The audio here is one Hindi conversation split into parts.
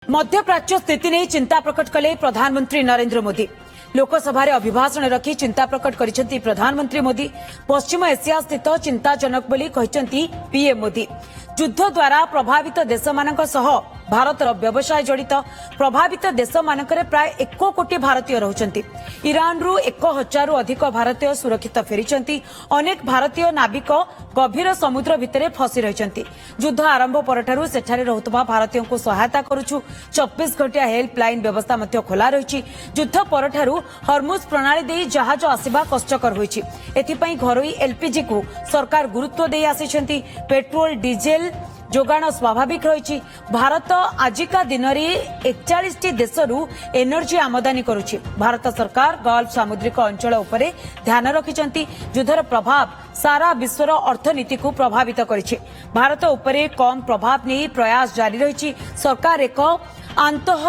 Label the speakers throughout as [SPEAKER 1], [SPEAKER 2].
[SPEAKER 1] मध्यप्राच्य स्थिति नहीं चिंता प्रकट कले प्रधानमंत्री नरेंद्र मोदी। लोकसभा अभिभाषण रखी चिंता प्रकट करिसेंती प्रधानमंत्री मोदी। पश्चिम एशिया स्थित चिंताजनक बोली कहिसेंती पीएम मोदी। युद्ध द्वारा प्रभावित देश मानक सह भारतर व्यवसाय जड़ित प्रभावित देश मानकरे प्राय 1 कोटी भारतीय रहउचंती। ईरान रु 1000 रु अधिक भारतीय सुरक्षित फेरिचंती। अनेक भारतीय नाविक गभीर समुद्र भितरे फसी रहिचंती। युद्ध आरंभ परठारु सेठारे रहउतबा भारतीयों को सहायता करूछु। 24 घंटिया हेल्पलाइन व्यवस्था मध्य खोला रहिछि। युद्ध परठारु हरमुज प्रणाली देई जहाज आसिबा कष्टकर होइछि। एथिपई घरोई एलपीजी को सरकार गुरुत्व देई आसिछंती। पेट्रोल डीजेल जोगाण स्वाभाविक रही। भारत आजिका दिन में 41 देशरू एनर्जी आमदानी करुछि। भारत सरकार गल्फ सामुद्रिक अंचल उपरे ध्यान रखिछंती। युद्धर प्रभाव सारा विश्वर अर्थनीति को प्रभावित करिछि। भारत उपरे कम प्रभाव नहीं प्रयास जारी रही। सरकार एक आंतः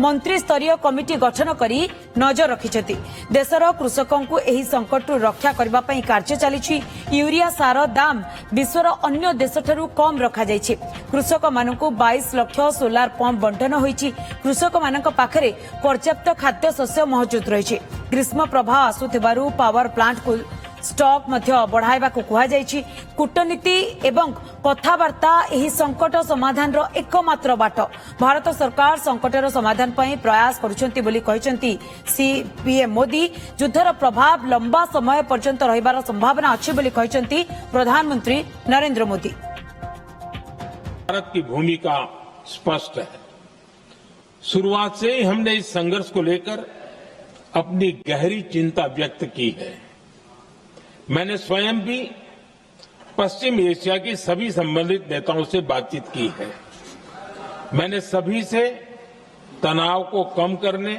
[SPEAKER 1] मंत्री स्तरीय कमिटी गठन करी नजर रखिछथि। देशर कृषकों को एही संकट रक्षा करबा पई कार्य चलिछि। यूरिया सार दाम विश्वर अन्य देशठरू कम रखा जाइछि। कृषक मानकु 22 लाख सोलार पंप बंटन होइछि। कृषक मानक पाखरे पर्याप्त खाद्य शस्य मौजूद रहिछि। ग्रीष्म प्रभाव आसुथिबारु पावर प्लांट को स्टॉक मध्य बढ़ाइबा को कुहा जाइछि। कूटनीति एवं कथावार्ता एही संकट समाधान रो एकमात्र बाट। भारत सरकार संकटर समाधान पई प्रयास करूछंती बोली कहिसंती पीएम मोदी। युद्धर प्रभाव लंबा समय पर्यंत रहिबार संभावना अछि बोली कहिसंती प्रधानमंत्री नरेंद्र मोदी।
[SPEAKER 2] भारत की भूमिका स्पष्ट है। शुरुआत से ही हमने इस संघर्ष को लेकर अपनी गहरी चिंता व्यक्त की है। मैंने स्वयं भी पश्चिम एशिया की सभी संबंधित नेताओं से बातचीत की है। मैंने सभी से तनाव को कम करने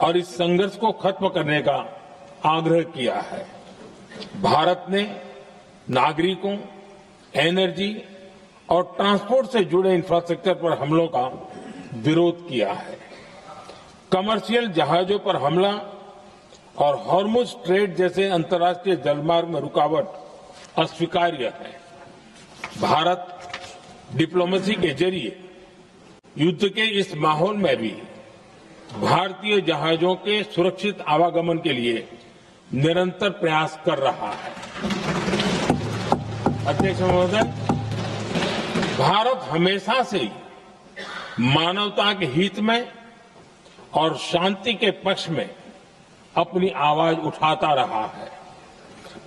[SPEAKER 2] और इस संघर्ष को खत्म करने का आग्रह किया है। भारत ने नागरिकों, एनर्जी और ट्रांसपोर्ट से जुड़े इंफ्रास्ट्रक्चर पर हमलों का विरोध किया है। कमर्शियल जहाजों पर हमला और हॉर्मुज ट्रेड जैसे अंतर्राष्ट्रीय जलमार्ग में रुकावट अस्वीकार्य है। भारत डिप्लोमेसी के जरिए युद्ध के इस माहौल में भी भारतीय जहाजों के सुरक्षित आवागमन के लिए निरंतर प्रयास कर रहा है। अध्यक्ष महोदय, भारत हमेशा से ही मानवता के हित में और शांति के पक्ष में अपनी आवाज उठाता रहा है।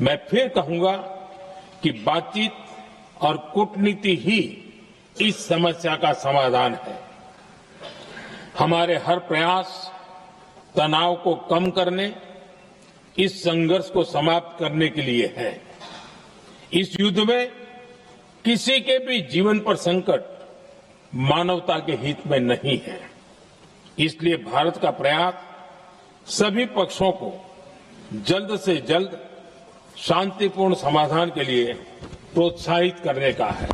[SPEAKER 2] मैं फिर कहूंगा कि बातचीत और कूटनीति ही इस समस्या का समाधान है। हमारे हर प्रयास तनाव को कम करने, इस संघर्ष को समाप्त करने के लिए है। इस युद्ध में किसी के भी जीवन पर संकट मानवता के हित में नहीं है। इसलिए भारत का प्रयास सभी पक्षों को जल्द से जल्द शांतिपूर्ण समाधान के लिए प्रोत्साहित करने का है।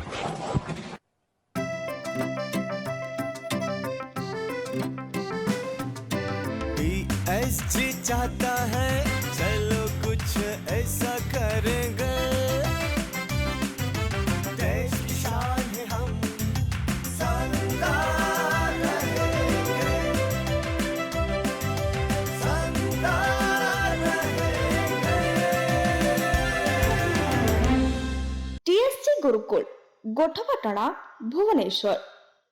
[SPEAKER 3] बीएसजी चाहता है चलो कुछ ऐसा करेंगे, देश की शान है हम सरदार रहेंगे, सरदार रहेंगे।
[SPEAKER 4] टीएससी गुरुकुल गोठपाटणा भुवनेश्वर।